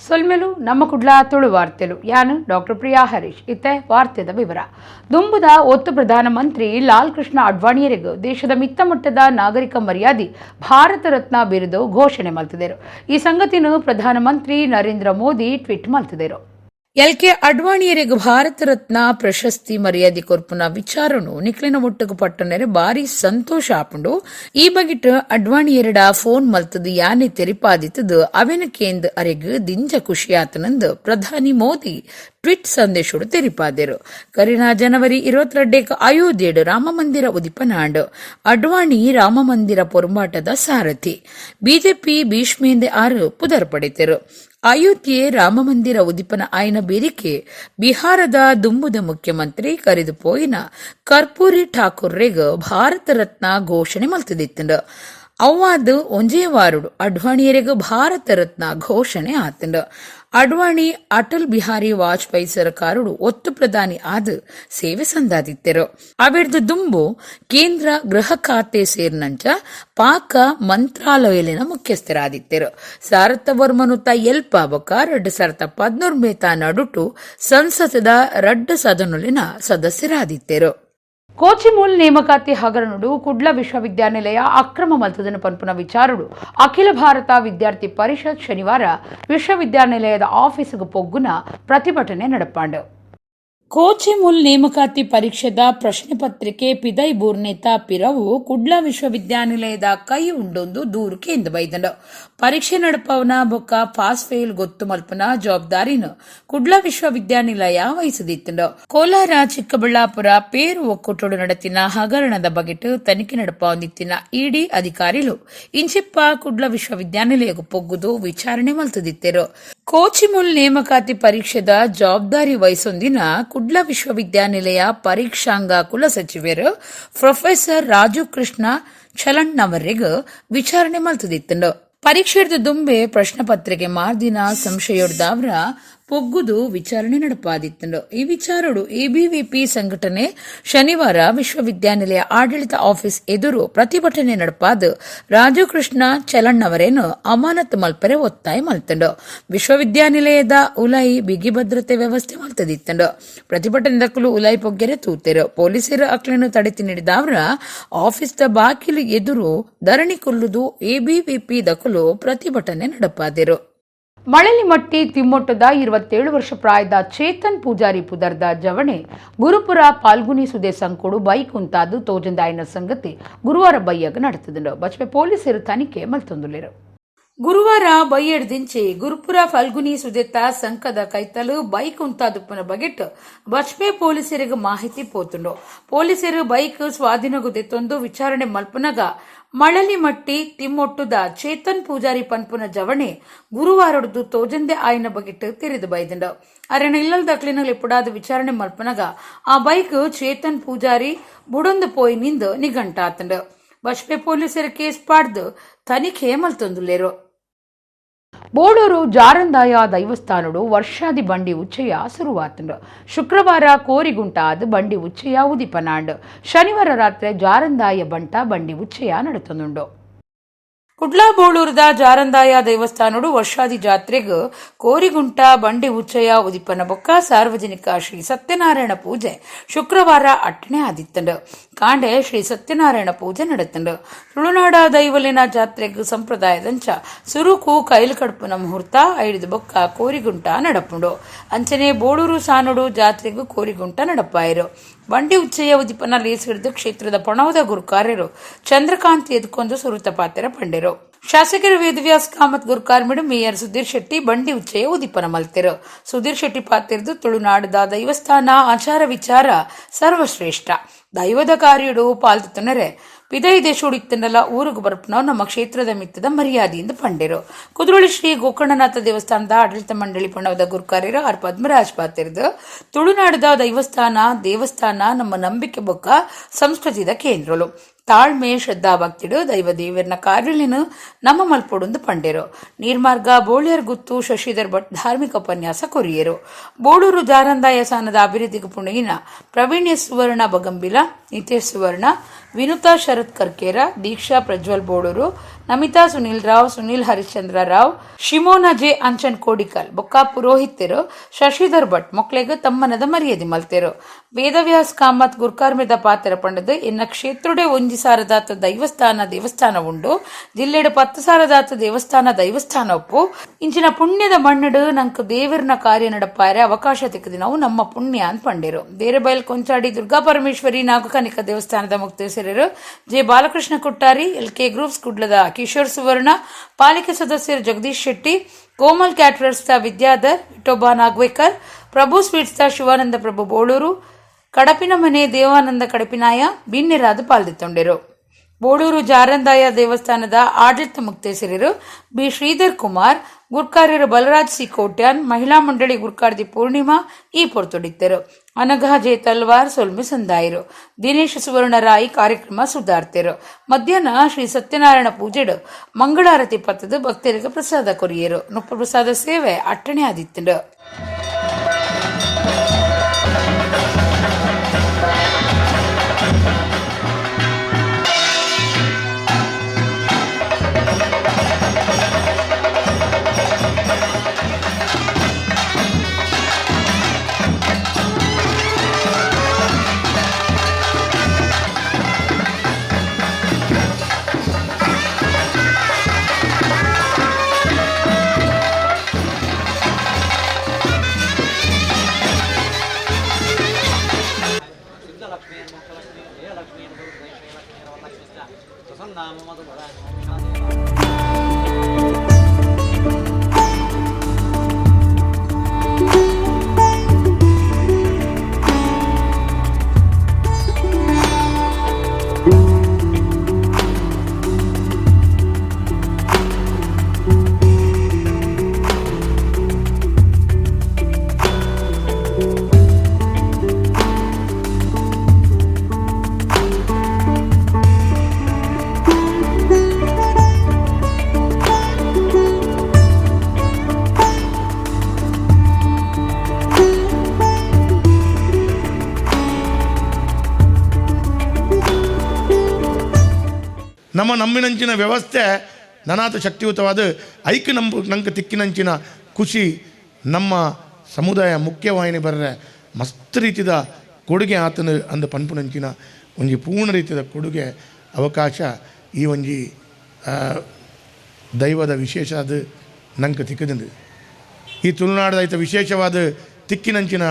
ಸೊಲ್ಮೆಲು ನಮ್ಮ ಕುಡ್ಲಾ ತುಳು ವಾರ್ತೆಲು ಯಾನು ಡಾಕ್ಟರ್ ಪ್ರಿಯಾ ಹರೀಶ್ ಇತ್ತೆ ವಾರ್ತೆದ ವಿವರ ದುಂಬುದ ಒತ್ತು ಪ್ರಧಾನಮಂತ್ರಿ ಲಾಲ್ ಕೃಷ್ಣ ಅಡ್ವಾಣಿಯರಿಗೂ ದೇಶದ ಮಿತ್ತಮಟ್ಟದ ನಾಗರಿಕ ಮರ್ಯಾದೆ ಭಾರತ ರತ್ನ ಬಿರುದು ಘೋಷಣೆ ಮಲ್ತಿದರು. ಈ ಸಂಗತಿಯನ್ನು ಪ್ರಧಾನಮಂತ್ರಿ ನರೇಂದ್ರ ಮೋದಿ ಟ್ವೀಟ್ ಮಲ್ತಿದರು. ಎಲ್ಕೆ ಅಡ್ವಾಣಿಯರಿಗೆ ಭಾರತ ರತ್ನ ಪ್ರಶಸ್ತಿ ಮರ್ಯಾದೆ ಕೊರ್ಪುನ ವಿಚಾರನು ನಿಕ್ಲಿನ ಒಟ್ಟಿಗೆ ಪಟ್ಟನರೆ ಬಾರಿ ಸಂತೋಷ ಆಪುಂಡು. ಈ ಬಗೆಟ್ ಅಡ್ವಾಣಿಯರಡ ಫೋನ್ ಮಲ್ತದು ಯಾನೆ ತೆರಿಪಾದಿತದು ಅವೆನಕೇಂದ್ ಅರೆಗ್ ದಿಂಜ ಖುಷಿಯಾತನಂದು ಪ್ರಧಾನಿ ಮೋದಿ ಟ್ವೀಟ್ ಸಂದೇಶೋಡು ತೆರಿಪಾದರು. ಕರಿನಾ ಜನವರಿ 22 ಅಯೋಧ್ಯೆಡು ರಾಮಮಂದಿರ ಉದಿಪನಾಂಡು ಅಡ್ವಾಣಿ ರಾಮಮಂದಿರ ಪೊರ್ಮಾಟದ ಸಾರಥಿ ಬಿಜೆಪಿ ಭೀಷ್ಮೇಂದೆ ಆರು ಪುದರ್ ಪಡೆತರು. ಅಯೋಧ್ಯೆ ರಾಮಮಂದಿರ ಉದಿಪನ ಆಯ್ನ ಬೇರಿಕೆ ಬಿಹಾರದ ದುಂಬುದ ಮುಖ್ಯಮಂತ್ರಿ ಕರೆದು ಪೋಯಿನ ಕರ್ಪೂರಿ ಠಾಕೂರ್ರೆಗ್ ಭಾರತ ರತ್ನ ಘೋಷಣೆ ಮಲ್ತದಿತ್ತಂಡು. ಅವ್ವಾದು ಒಂಜೇ ವಾರುಡು ಅಡ್ವಾಣಿಯರೆಗ್ ಭಾರತ ರತ್ನ ಘೋಷಣೆ ಆತಂಡು. ಅಡ್ವಾಣಿ ಅಟಲ್ ಬಿಹಾರಿ ವಾಜಪೇಯಿ ಸರ್ಕಾರಡು ಒತ್ತು ಪ್ರಧಾನಿ ಆದ ಸೇವೆ ಸಂದಾದಿತ್ತರು. ಅವೆರ್ದು ದುಂಬು ಕೇಂದ್ರ ಗೃಹ ಖಾತೆ ಸೇರ್ನಂಚ ಪಾಕ ಮಂತ್ರಾಲಯಲಿನ ಮುಖ್ಯಸ್ಥರಾದಿತ್ತರು. ಸಾರಥ ವರ್ಮನುತ ಎಲ್ಪ ಬೊಕ 2013 ನಡುಟು ಸಂಸದದ ರಡ್ಡು ಸದನುಲಿನ ಸದಸ್ಯರಾದಿತ್ತರು. ಕೋಚಿಮೂಲ್ ನೇಮಕಾತಿ ಹಗರಣಡು ಕುಡ್ಲ ವಿಶ್ವವಿದ್ಯಾನಿಲಯ ಅಕ್ರಮ ಮಲ್ತದನ್ನು ಪನ್ಪುನ ವಿಚಾರಡು ಅಖಿಲ ಭಾರತ ವಿದ್ಯಾರ್ಥಿ ಪರಿಷತ್ ಶನಿವಾರ ವಿಶ್ವವಿದ್ಯಾನಿಲಯದ ಆಫೀಸ್ಗೆ ಪೊಗ್ಗುನ ಪ್ರತಿಭಟನೆ ನಡೆಪಾಂಡು. ಕೋಚಿಮೂಲ್ ನೇಮಕಾತಿ ಪರೀಕ್ಷೆದ ಪ್ರಶ್ನೆ ಪತ್ರಿಕೆ ಪಿದೈ ಬೂರ್ನೇತ ಪಿರವು ಕುಡ್ಲ ವಿಶ್ವವಿದ್ಯಾನಿಲಯದ ಕೈ ಉಂಡೊಂದು ದೂರು ಕೇಂದ್ರ ಬೈದಂಡು. ಪರೀಕ್ಷೆ ನಡಪವನ ಬೊಕ್ಕ ಪಾಸ್ ಫೇಲ್ ಗೊತ್ತು ಮಲ್ಪನ ಜವಾಬ್ದಾರಿನ ಕುಡ್ಲ ವಿಶ್ವವಿದ್ಯಾನಿಲಯ ವಹಿಸದಿತ್ತಂಡು. ಕೋಲಾರ ಚಿಕ್ಕಬಳ್ಳಾಪುರ ಪೇರು ಒಕ್ಕೂಟೋಡು ನಡತಿನ ಹಗರಣದ ಬಗೆಟ್ ತನಿಖೆ ನಡಪವನಿತ್ತಿನ ಇಡಿ ಅಧಿಕಾರಿಲು ಇಂಚಿಪ್ಪ ಕುಡ್ಲ ವಿಶ್ವವಿದ್ಯಾನಿಲಯಗೂ ಪೊಗ್ಗುದು ವಿಚಾರಣೆ ಮಲ್ತದಿತ್ತರು. ಕೋಚಿಮೂಲ್ ನೇಮಕಾತಿ ಪರೀಕ್ಷೆದ ಜವಾಬ್ದಾರಿ ವಹಿಸೊಂದಿನ ಕುಡ್ಲ ವಿಶ್ವವಿದ್ಯಾನಿಲಯ ಪರೀಕ್ಷಾಂಗ ಕುಲಸಚಿವರು ಪ್ರೊಫೆಸರ್ ರಾಜು ಕೃಷ್ಣ ಚಲಣ್ಣವರೆಗೆ ವಿಚಾರಣೆ ಮಲ್ತದಿತ್ತಂಡು. ಪರೀಕ್ಷೆದ ದುಂಬೆ ಪ್ರಶ್ನೆ ಪತ್ರಿಕೆ ಮಾರ್ದಿನ ಸಂಶಯೊಡ್ದವ್ರ ಪೊಗ್ಗುದು ವಿಚಾರಣೆ ನಡಪಾದಿತ್ತಂಡು. ಈ ವಿಚಾರಡು ಎಬಿವಿಪಿ ಸಂಘಟನೆ ಶನಿವಾರ ವಿಶ್ವವಿದ್ಯಾನಿಲಯ ಆಡಳಿತ ಆಫೀಸ್ ಎದುರು ಪ್ರತಿಭಟನೆ ನಡಪಾದ ರಾಜು ಕೃಷ್ಣ ಚಲಣ್ಣವರೇನು ಅಮಾನತು ಮಲ್ಪರೆ ಒತ್ತಾಯ ಮಲ್ತಂಡು. ವಿಶ್ವವಿದ್ಯಾನಿಲಯದ ಉಲಾಯಿ ಬಿಗಿ ಭದ್ರತೆ ವ್ಯವಸ್ಥೆ ಮಲ್ತದಿತ್ತಂಡು. ಪ್ರತಿಭಟನೆ ದಕ್ಕಲು ಉಲಾಯಿ ಪೊಗ್ಗೆರೆ ತೂತೆರು. ಪೊಲೀಸರು ಅಕ್ಲನ್ನು ತಡೆತಿ ನೀಡಿದವ್ರ ಆಫೀಸ್ದ ಬಾಗಿಲು ಎದುರು ಧರಣಿ ಕೊಲ್ಲುದು ಎಬಿವಿಪಿ ದಕ್ಕಲು ಪ್ರತಿಭಟನೆ ನಡಪಾದಿರು. ಮಳಲಿಮಟ್ಟಿ ತಿಮ್ಮೊಟ್ಟದ 27 ವರ್ಷ ಪ್ರಾಯದ ಚೇತನ್ ಪೂಜಾರಿ ಪುದರ್ದ ಜವಣೆ ಗುರುಪುರ ಪಾಲ್ಗುನಿ ಸುದೆ ಸಂಕೋಡು ಬೈಕ್ ಉಂತಾದು ತೋಜಂದಾಯಿನ ಸಂಗತಿ ಗುರುವಾರ ಬೈಯಗ ನಡೆತದಂಡು. ಬಚ್ಪೆ ಪೊಲೀಸರು ತನಿಖೆ ಮಲ್ತೊಂದುಲ್ಲೆರು. ಗುರುವಾರ ಬೈಯಡ್ದಿಂಚೆ ಗುರುಪುರ ಫಲ್ಗುನಿ ಸುದೆತ್ತ ಸಂಕದ ಕೈತಲು ಬೈಕ್ ಉಂತಾದುಪ್ಪನ ಬಗೆಟ್ ಬಚ್ಪೆ ಪೊಲೀಸರಿಗೆ ಮಾಹಿತಿ ಪೋತುಂಡು. ಪೊಲೀಸರು ಬೈಕ್ ಸ್ವಾಧೀನಗುದೆತ್ತೊಂದು ವಿಚಾರಣೆ ಮಲ್ಪನಗ ಮಳಲಿಮಟ್ಟಿ ತಿಮ್ಮೊಟ್ಟುದ ಚೇತನ್ ಪೂಜಾರಿ ಪನ್ಪುನ ಜವಣೆ ಗುರುವಾರಡ್ದು ತೋಜಂದೆ ಆಯ್ನ ಬಗೆಟ್ ತಿರಿದು ಬೈದಂಡು. ಅರೆನ ಇಲ್ಲಲ್ ದಕ್ಲಿನಲ್ಲಿ ಎಪ್ಪುಡಾದ ವಿಚಾರಣೆ ಮಲ್ಪನಗ ಆ ಬೈಕ್ ಚೇತನ್ ಪೂಜಾರಿ ಬುಡೊಂದು ಪೋಯಿ ನಿಂದು ನಿಘಂಟಾತಂಡು. ಬಚ್ಪೆ ಪೊಲೀಸರು ಕೇಸ್ ಪಾಡ್ದು ತನಿಖೆ ಮಲ್ತೊಂದುಲ್ಲೆರು. ಬೋಳೂರು ಜಾರಂದಾಯ ದೈವಸ್ಥಾನಡು ವರ್ಷಾದಿ ಬಂಡಿ ಉಚ್ಚಯ ಶುರುವಾತಂಡು. ಶುಕ್ರವಾರ ಕೋರಿಗುಂಟಾದ ಬಂಡಿ ಉಚ್ಚಯ ಉದಿಪನಾಂಡು. ಶನಿವಾರ ರಾತ್ರಿ ಜಾರಂದಾಯ ಬಂಟ ಬಂಡಿ ಉಚ್ಚಯ ನಡೆತೊಂದುಂಡು. ಕುಡ್ಲಾ ಬೋಳೂರದ ಜಾರಂದಾಯ ದೇವಸ್ಥಾನಡು ವರ್ಷಾದಿ ಜಾತ್ರೆಗ್ ಕೋರಿಗುಂಟ ಬಂಡಿ ಉಚ್ಚಯ ಉದಿಪನ ಬೊಕ್ಕ ಸಾರ್ವಜನಿಕ ಶ್ರೀ ಸತ್ಯನಾರಾಯಣ ಪೂಜೆ ಶುಕ್ರವಾರ ಅಟ್ಟಣೆ ಆದಿತ್ತಂಡು. ಕಾಂಡೆ ಶ್ರೀ ಸತ್ಯನಾರಾಯಣ ಪೂಜೆ ನಡೆತಂಡು. ತುಳುನಾಡ ದೈವಲಿನ ಜಾತ್ರೆಗ್ ಸಂಪ್ರದಾಯದಂಚ ಸುರುಕು ಕೈಲು ಕಡುಪುನ ಮುಹೂರ್ತ ಐಡಿದ ಬೊಕ್ಕ ಕೋರಿಗುಂಟ ನಡಪುಂಡು. ಅಂಚನೆ ಬೋಳೂರು ಸಾನುಡು ಜಾತ್ರೆಗೂ ಕೋರಿಗುಂಟ ನಡಪಾಯರು. ಬಂಡಿ ಉಚ್ಚಯ ಉದಿಪನ ಲೇಸ್ ಹಿಡಿದು ಕ್ಷೇತ್ರದ ಪೊಣವದ ಗುರುಕಾರ್ಯರು ಚಂದ್ರಕಾಂತ್ ಎದ್ಕೊಂಡು ಸುರುತ ಪಾತ್ರ ಪಂಡೆರು. ಶಾಸಕರು ವೇದವ್ಯಾಸ್ ಕಾಮತ್ ಗುರುಕಾರ್ಮಿಡು ಮೇಯರ್ ಸುಧೀರ್ ಶೆಟ್ಟಿ ಬಂಡಿ ಉಚ್ಚಯ ಉದಿಪನ ಮಲ್ತೆರು. ಸುಧೀರ್ ಶೆಟ್ಟಿ ಪಾತಿರ್ದು ತುಳುನಾಡದ ದೈವಸ್ಥಾನ ಆಚಾರ ವಿಚಾರ ಸರ್ವಶ್ರೇಷ್ಠ ದೈವದ ಕಾರ್ಯಡು ಪಾಲ್ತುನರೆ ಪಿದೈ ದೇಶೋಡಿತ್ತನಲ್ಲ ಊರುಗು ಬರ್ಪನೋ ನಮ್ಮ ಕ್ಷೇತ್ರದ ಮಿತ್ತದ ಮರ್ಯಾದೆಯಿಂದ ಪಂಡೆರು. ಕುದ್ರೋಳಿ ಶ್ರೀ ಗೋಕರ್ಣನಾಥ ದೇವಸ್ಥಾನದ ಆಡಳಿತ ಮಂಡಳಿ ಪೊಣವದ ಗುರುಕಾರ್ಯರು ಆರ್ ಪದ್ಮರಾಜ್ ಪಾತಿರ್ದು ತುಳುನಾಡದ ದೇವಸ್ಥಾನ ನಮ್ಮ ನಂಬಿಕೆ ಬೊಕ್ಕ ಸಂಸ್ಕೃತಿದ ಕೇಂದ್ರಲು ತಾಳ್ಮೆ ಶ್ರದ್ಧಾ ಭಕ್ತಿಡು ದೈವ ದೇವರನ ಕಾರ್ಯಲಿನ ನಮ್ಮ ಮಲ್ಪೊಡೊಂದು ಪಂಡೆರು. ನೀರ್ಮಾರ್ಗ ಬೋಳಿಯರ್ ಗುತ್ತು ಶಶಿಧರ್ ಭಟ್ ಧಾರ್ಮಿಕ ಉಪನ್ಯಾಸ ಕೊರಿಯರು. ಬೋಳೂರು ಜಾರಂದಾಯ ಸಾನದ ಅಭಿವೃದ್ಧಿಗೆ ಪುಣೆಯಿನ ಪ್ರವೀಣ್ಯ ಸುವರ್ಣ ಬಗಂಬಿಲ ನಿತೇಶ್ ಸುವರ್ಣ ವಿನುತಾ ಶರತ್ ಕರ್ಕೇರ, ದೀಕ್ಷಾ ಪ್ರಜ್ವಲ್ ಬೋಡೂರು, ನಮಿತಾ ಸುನೀಲ್ ರಾವ್, ಸುನೀಲ್ ಹರಿಶ್ಚಂದ್ರ ರಾವ್, ಶಿಮೋನಾ ಜೆ ಅಂಚನ್ ಕೋಡಿಕಲ್ ಬೊಕ್ಕ ಪುರೋಹಿತರು ಶಶಿಧರ್ ಭಟ್ ಮೊಕ್ಲೆಗ್ ತಮ್ಮನದ ಮರ್ಯಾದೆ ಮಲ್ತೆರು. ವೇದವ್ಯಾಸ್ ಕಾಮತ್ ಗುರ್ಕಾರ್ಮೆದ ಪಾತ್ರ ಪಂಡದು ಎನ್ನ ಕ್ಷೇತ್ರಡೆ ಒಂಜಿ ಸಾರದಾತ ದೇವಸ್ಥಾನ ಉಂಡು. ಜಿಲ್ಲೆಡ್ 10 ಸಾರದಾತ ದೇವಸ್ಥಾನ ಒಪ್ಪು ಇಂಚಿನ ಪುಣ್ಯದ ಮಣ್ಣಡು ನಂಕ್ ದೇವರನ ಕಾರ್ಯ ನಡಪಾರೆ ಅವಕಾಶ ತೆಕ್ಕದಿ ನಾವು ನಮ್ಮ ಪುಣ್ಯ ಅಂತ ಪಂಡಿರು. ದೇರಬೈಲ್ ಕೊಂಚಾಡಿ ದುರ್ಗಾ ಪರಮೇಶ್ವರಿ ನಾಗಕನಿಕ ದೇವಸ್ಥಾನದ ಮುಕ್ತೇಶ್ವರರು J Balakrishna Kottari, LK groups ಕುಡ್ಲದ ಕಿಶೋರ್ ಸುವರ್ಣ, ಪಾಲಿಕೆ ಸದಸ್ಯರು ಜಗದೀಶ್ ಶೆಟ್ಟಿ, ಕೋಮಲ್ ಕ್ಯಾಟರರ್ಸ್ ದ ವಿದ್ಯಾಧರ್, ವಿಠೋಬಾ ನಾಗ್ವೇಕರ್, ಪ್ರಭು ಸ್ವೀಟ್ಸ್ ದ ಶಿವಾನಂದ ಪ್ರಭು ಬೋಳೂರು, ಕಡಪಿನ ಮನೆ ದೇವಾನಂದ ಕಡಪಿನಾಯ ಬಿನ್ನೆರಾದ ಪಾಲ್ದಿತ್ತೊಂಡಿರು. ಬೋಳೂರು ಜಾರಂದಾಯ ದೇವಸ್ಥಾನದ ಆಡಳಿತ ಮುಕ್ತೇಸರರು ಬಿ ಶ್ರೀಧರ್ ಕುಮಾರ್, ಗುರ್ಕಾರ್ಯರು ಬಲರಾಜ್ ಸಿ ಕೋಟ್ಯಾನ್, ಮಹಿಳಾ ಮಂಡಳಿ ಗುರ್ಕಾರ್ದಿ ಪೂರ್ಣಿಮಾ ಈ ಪೊರ್ತೊಡಿತ್ತರು. ಅನಘಾ ಜೆ ತಲ್ವಾರ್ ಸೊಲ್ಮೆ ಸಂದಾಯರು. ದಿನೇಶ್ ಸುವರ್ಣರಾಯಿ ಕಾರ್ಯಕ್ರಮ ಸುಧಾರ್ತೆರು. ಮಧ್ಯಾಹ್ನ ಶ್ರೀ ಸತ್ಯನಾರಾಯಣ ಪೂಜೆಡು ಮಂಗಳಾರತಿ ಪತ್ತದು ಭಕ್ತರಿಗೆ ಪ್ರಸಾದ ಕೊರಿಯರು. ನುಪ್ಪ ಪ್ರಸಾದ ಸೇವೆ ಅಟ್ಟಣೆ ಆದಿತ್ತು. ನಮ್ಮಿನಂಚಿನ ವ್ಯವಸ್ಥೆ ನನಾತ ಶಕ್ತಿಯುತವಾದ ಐಕ್ಯ ನಂಗೆ ತಿಕ್ಕಿನಂಚಿನ ಖುಷಿ ನಮ್ಮ ಸಮುದಾಯ ಮುಖ್ಯವಾಹಿನಿ ಬರ್ರೆ ಮಸ್ತ್ ರೀತಿಯ ಕೊಡುಗೆ ಆತನ ಅಂದ ಪನ್ಪುನಂಚಿನ ಒಂಜಿ ಪೂರ್ಣ ರೀತಿಯ ಕೊಡುಗೆ ಅವಕಾಶ ಈ ಒಂಜಿ ದೈವದ ವಿಶೇಷ ಅದು ನಂಗೆ ತಿಕ್ಕದಂದು ಈ ತುಳುನಾಡದ ಐತ ವಿಶೇಷವಾದ ತಿಕ್ಕಿನಂಚಿನ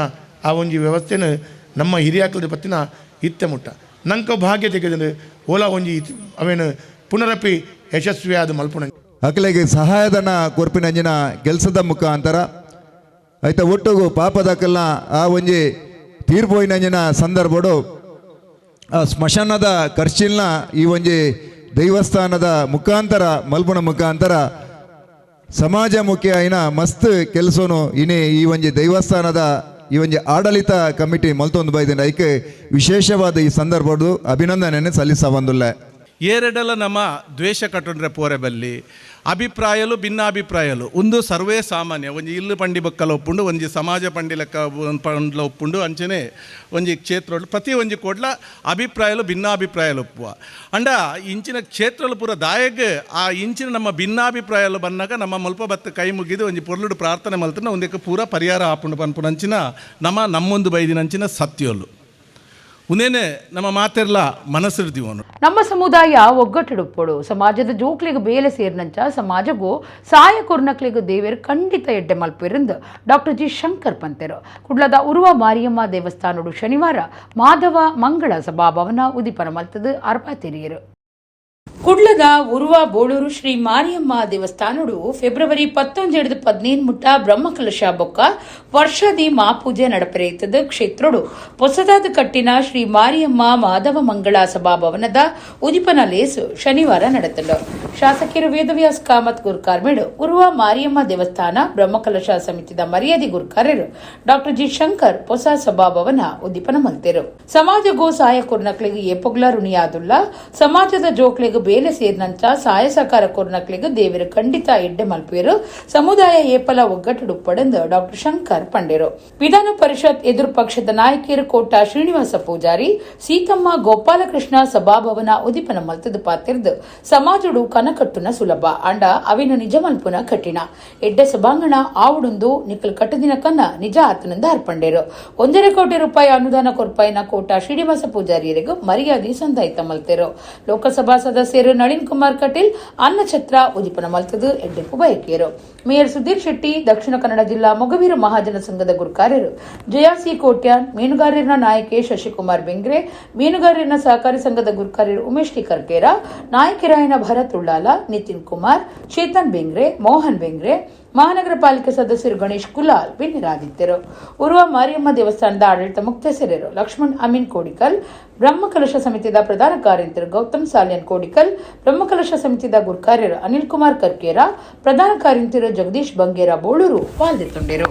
ಆ ಒಂಜಿ ವ್ಯವಸ್ಥೆನ ನಮ್ಮ ಹಿರಿಯಾಕಲದ ಪತ್ತಿನ ಇತ್ತೆ ಮುಟ್ಟ ನಂಗೆ ಭಾಗ್ಯ ತೆಗೆದಂದು ಓಲಾ ಒಂಜಿ ಅವೇನು ಪುನರಪಿ ಯಶಸ್ವಿಯಾದ ಮಲ್ಪುಣ ಅಕಲೆಗೆ ಸಹಾಯಧನ ಕೊರ್ಪಿನಂಜಿನ ಕೆಲಸದ ಮುಖಾಂತರ ಐತ ಒಟ್ಟುಗು ಪಾಪದಕಲ್ನ ಆ ಒಂಜಿ ತೀರ್ಪೋಯಿನಂಜಿನ ಸಂದರ್ಭಡು ಆ ಸ್ಮಶಾನದ ಖರ್ಚಿಲ್ನ ಈ ಒಂಜಿ ದೈವಸ್ಥಾನದ ಮುಖಾಂತರ ಮಲ್ಪುಣ ಮುಖಾಂತರ ಸಮಾಜಮುಖಿ ಆಯ್ನ ಮಸ್ತ್ ಕೆಲಸನು ಇನೇ ಈ ಒಂಜಿ ದೈವಸ್ಥಾನದ ಈ ಒಂಜಿ ಆಡಳಿತ ಕಮಿಟಿ ಮಲ್ತೊಂದು ಬೈದಿನ ಐಕೆ ವಿಶೇಷವಾದ ಈ ಸಂದರ್ಭದ್ದು ಅಭಿನಂದನೆ ಸಲ್ಲಿಸಬಂದುಲ್ಲ. ಏರೆಡಲ ನಮ್ಮ ದ್ವೇಷ ಕಟ್ಟೊಂಡ್ರೆ ಪೋರೆ ಬಲ್ಲಿ ಅಭಿಪ್ರಾಯಲು ಭಿನ್ನಾಭಿಪ್ರಾಯಲು ಒಂದು ಸರ್ವೇ ಸಾಮಾನ್ಯ ಒಂಜಿ ಇಲ್ಲು ಪಂಡಿ ಬಕ್ಕಲ ಒಪ್ಪುಂಡು ಒಂಜಿ ಸಮಾಜ ಪಂಡಿ ಲೆಕ್ಕ ಪಂಡ್ಲ ಒಪ್ಪುಂಡು ಅಂಚನೆ ಒಂಜಿ ಕ್ಷೇತ್ರ ಪ್ರತಿ ಒಂಜಿ ಕೋಡ್ಲ ಅಭಿಪ್ರಾಯಲು ಭಿನ್ನಾಭಿಪ್ರಾಯಲು ಒಪ್ಪುವ ಅಂಡ ಇಂಚಿನ ಕ್ಷೇತ್ರಲು ಪೂರ ದಾಯಗ್ ಆ ಇಂಚಿನ ನಮ್ಮ ಭಿನ್ನಾಭಿಪ್ರಾಯಲು ಬಂದಾಗ ನಮ್ಮ ಮಲ್ಪ ಬತ್ತ ಕೈ ಮುಗಿದು ಒಂಜಿ ಪೊರ್ಲುಡು ಪ್ರಾರ್ಥನೆ ಮಲ್ತನ ಒಂದಕ್ಕೆ ಪೂರ ಪರಿಹಾರ ಆಪುಂಡು ಪನ್ಪುನಂಚಿನ ನಮ್ಮೊಂದು ಬೈದಿನಂಚಿನ ಸತ್ಯೋಲು ಉನೇನೆ ನಮ್ಮ ಮಾತೆರ್ಲ ಮನಸ್ಸಿರ್ತೀವನು ನಮ್ಮ ಸಮುದಾಯ ಒಗ್ಗಟ್ಟಿಡುಪ್ಪಡು ಸಮಾಜದ ಜೋಕ್ಲಿಗೆ ಬೇಲೆ ಸೇರ್ನಂಚ ಸಮಾಜಗೂ ಸಾಯ ಕೊರ್ನಕ್ಲಿಗೆ ದೇವೇರು ಖಂಡಿತ ಎಡ್ಡೆ ಮಲ್ಪಿರಿಂದ ಡಾಕ್ಟರ್ ಜಿ ಶಂಕರ್ ಪಂತೆರು ಕುಡ್ಲದ ಉರುವ ಮಾರಿಯಮ್ಮ ದೇವಸ್ಥಾನಡು ಶನಿವಾರ ಮಾಧವ ಮಂಗಳ ಸಭಾಭವನ ಉದಿಪನ ಮಲ್ತದು ಅರ್ಪಾತೆರಿಯರು. ಕುಡ್ಲದ ಉರುವ ಬೋಳೂರು ಶ್ರೀ ಮಾರಿಯಮ್ಮ ದೇವಸ್ಥಾನಡು ಫೆಬ್ರವರಿ 19-17 ಮುಟ್ಟ ಬ್ರಹ್ಮಕಲಶ ಬೊಕ್ಕ ವರ್ಷದಿ ಮಾಪೂಜೆ ನಡಪರೆಯುತ್ತದೆ. ಕ್ಷೇತ್ರಡು ಹೊಸದಾದ ಕಟ್ಟಿನ ಶ್ರೀ ಮಾರಿಯಮ್ಮ ಮಾಧವ ಮಂಗಳ ಸಭಾಭವನದ ಉದಿಪನ ಲೇಸು ಶನಿವಾರ ನಡೆತಲು ಶಾಸಕರು ವೇದವ್ಯಾಸ್ ಕಾಮತ್ ಗುರ್ಕಾರ್ಮೆಡು ಉರುವ ಮಾರಿಯಮ್ಮ ದೇವಸ್ಥಾನ ಬ್ರಹ್ಮಕಲಶ ಸಮಿತಿದ ಮರ್ಯಾದೆ ಗುರ್ಕಾರ್ಯರು ಡಾಕ್ಟರ್ ಜಿ ಶಂಕರ್ ಹೊಸ ಸಭಾಭವನ ಉದಿಪನ ಮಲ್ತೆರು. ಸಮಾಜ ಗೋ ಸಹಾಯ ಕೊರ್ನಕ್ಲಿಗೆ ಏಪೊಗ್ಲ ಋಣಿಯಾದುಲ್ಲ ಸಮಾಜದ ಜೋಕ್ಲಿಗೆ ಬೇಲೆ ಸೇರಿನಂಚ ಸಹಾಯ ಸಹಕಾರ ಕೊರ್ನಕ್ಲಿಗೆ ದೇವಿರ ಖಂಡಿತ ಎಡ್ಡೆ ಮಲ್ಪೇರು ಸಮುದಾಯ ಏಪಲ ಒಗ್ಗಟ್ಟು ಪಡೆದು ಡಾಕ್ಟರ್ ಶಂಕರ್ ಪಂಡೇರು. ವಿಧಾನ ಪರಿಷತ್ ಎದುರು ಪಕ್ಷದ ನಾಯಕಿಯರು ಕೋಟ ಶ್ರೀನಿವಾಸ ಪೂಜಾರಿ ಸೀತಮ್ಮ ಗೋಪಾಲಕೃಷ್ಣ ಸಭಾಭವನ ಉದಿಪನ ಮಲ್ತದ ಪಾತಿರ್ದು ಸಮಾಜಡು ಕನಕಟ್ಟುನ ಸುಲಭ ಅಂಡ ಅವಿನ ನಿಜ ಮಲ್ಪುನ ಕಠಿಣ ಎಡ್ಡೆ ಸಭಾಂಗಣ ಆವುಡೊಂದು ನಿಕಲ್ ಕಟ್ಟದಿನ ಕನ್ನ ನಿಜ ಆತನಿಂದ ಅರ್ಪಂಡೇರು. 1.5 ಕೋಟಿ ರೂಪಾಯಿ ಅನುದಾನ ಕೊರ್ಪಾಯಿನ ಕೋಟ ಶ್ರೀನಿವಾಸ ಪೂಜಾರಿಯರಿಗೂ ಮರ್ಯಾದೆ ಸಂದಾಯಿತ ಮಲ್ತೇರು. ಲೋಕಸಭಾ ಸದಸ್ಯರು ನಳಿನ್ ಕುಮಾರ್ ಕಟೀಲ್ ಅನ್ನಛತ್ರ ಉದಿಪನ ಮಲ್ತದು ಎಡ್ಡೆಪ್ಪು ಬಯಕೆಯರು. ಮೇಯರ್ ಸುಧೀರ್ ಶೆಟ್ಟಿ, ದಕ್ಷಿಣ ಕನ್ನಡ ಜಿಲ್ಲಾ ಮೊಗವೀರ ಮಹಾಜನ ಸಂಘದ ಗುರುಕಾರ್ಯರು ಜಯಾಸಿ ಕೋಟ್ಯಾನ್, ಮೀನುಗಾರರ ನಾಯಕಿ ಶಶಿಕುಮಾರ್ ಬೆಂಗ್ರೆ, ಮೀನುಗಾರರ ಸಹಕಾರಿ ಸಂಘದ ಗುರುಕಾರ್ಯರು ಉಮೇಶ್ ಟಿ ಕರ್ಕೇರ, ನಾಯಕಿರಾಯನ ಭರತ್ ಉಳ್ಳಾಲ, ನಿತಿನ್ ಕುಮಾರ್, ಚೇತನ್ ಬೆಂಗ್ರೆ, ಮೋಹನ್ ಬೆಂಗ್ರೆ, ಮಹಾನಗರ ಪಾಲಿಕೆ ಸದಸ್ಯರು ಗಣೇಶ್ ಕುಲಾಲ್ ಬಿನ್ನಿರಾದಿದ್ದರು. ಉರುವ ಮಾರಿಯಮ್ಮ ದೇವಸ್ಥಾನದ ಆಡಳಿತ ಮುಕ್ತೇಸರರು ಲಕ್ಷ್ಮಣ್ ಅಮೀನ್ ಕೋಡಿಕಲ್, ಬ್ರಹ್ಮಕಲಶ ಸಮಿತಿಯ ಪ್ರಧಾನ ಕಾರ್ಯದರ್ಶಿ ಗೌತಮ್ ಸಾಲಿಯನ್ ಕೋಡಿಕಲ್, ಬ್ರಹ್ಮಕಲಶ ಸಮಿತಿಯ ಗುರುಕಾರ್ಯರು ಅನಿಲ್ ಕುಮಾರ್ ಕರ್ಕೇರ, ಪ್ರಧಾನ ಕಾರ್ಯದರ್ಶಿ ಜಗದೀಶ್ ಬಂಗೇರ ಬೋಳೂರು ಪಾಲ್ಗೊಂಡಿದ್ದರು.